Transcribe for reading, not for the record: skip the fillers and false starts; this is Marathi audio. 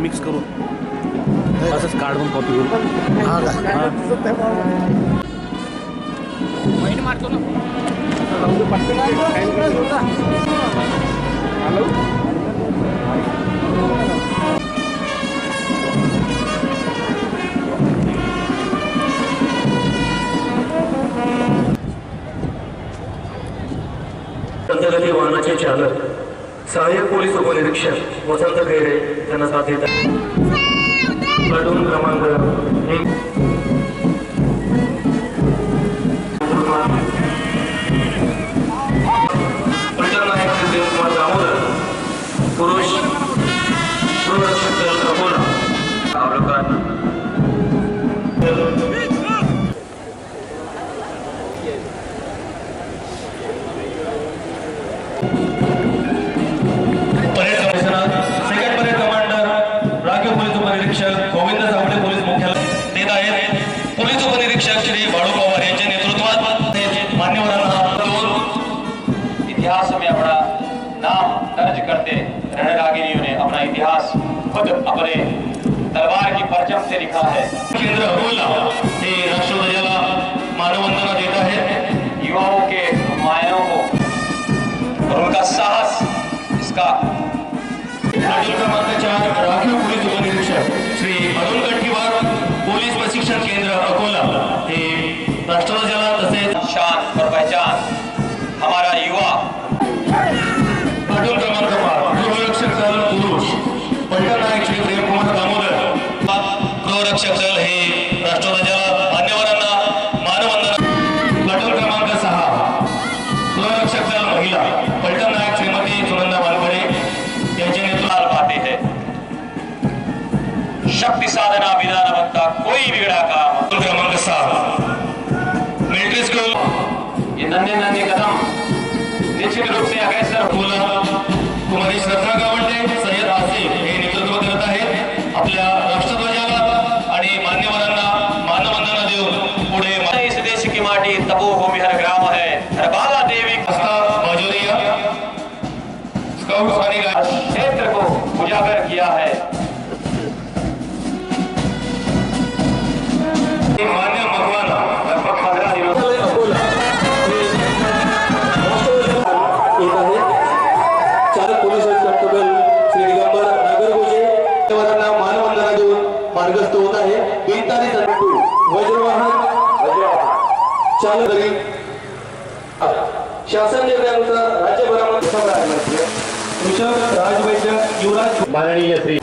मिक्स करून असंच काढून कॉपी करून मारतो ना पंथगती वाहनाचे चालक सहाय्यक पोलीस उपनिरीक्षक वसंत खैरे त्यांना साथ देत प्लाटून क्रमांक 1 पलटण नायक श्री देवकुमार दामोदर पुरुष गृहरक्षक दल अकोला गोविंद सावळे पोलीस मुख्यालय देत आहेत। पोलीस उपनिरीक्षक श्री बाळू पवार यांच्या नेतृत्वात मान्यवरांना इतिहास में अपना नाम दर्ज करते रणरागिरियों ने अपना इतिहास खुद अपने तलवार की परचम से लिखा है। केंद्र अकोला हे राष्ट्रध्वजाला मानवंदना देत आहेत। युवाओं के मायाओं को और उनका साहस इसका क्रमांक 4 राखीव पोलीस उपनिरीक्षक श्री अरुण गठीवार पोलीस प्रशिक्षण केंद्र अकोला हे राष्ट्रध्वजाला तसेच शान और पहचान हमारा युवा। प्लाटून क्रमांक 5 गृहरक्षक दल पुरुष पलटण नायक श्री देवकुमार दामोदर गृहरक्षक दल हे राष्ट्रध्वजाला मान्यवरांना मानवंदना। प्लाटून क्रमांक 6 गृहरक्षक दल महिला पलटण नायक श्रीमती सुनंदा वालकडे यांचे नेतृत्व पाते हैं। शक्ति साधना बिना न बनता कोई बिगड़ा काम। क्रमांक 7 मिलिट्री स्कूल ये नन्हे नन्हे कदम निश्चित रूप से अग्रसर अकोला कुमारी श्रद्धा गावंडे सय्यद आसिफ हे नेतृत्व करत आहेत। आपल्या राष्ट्रध्वजाला आणि मान्यवरांना मानवंदना देऊन पुढे इस देश की माटी तपोभूमि हर ग्राम है, हर बाला देवी बाजोरिया स्काउट्स आणि क्षेत्र को उजागर किया है। मान्य मकवाना लगभग 15 दिनों चालक पोलीस कॉन्स्टेबल श्री दिगंबर नागरगोजे मान्यवरांना मानवंदना देऊन मार्गस्थ होत आहे। बेतारी तंतू वज्रवाहन चालक शासन निर्णयानुसार राज्यभरामध्ये राजवैद्य युवराज माननीय श्री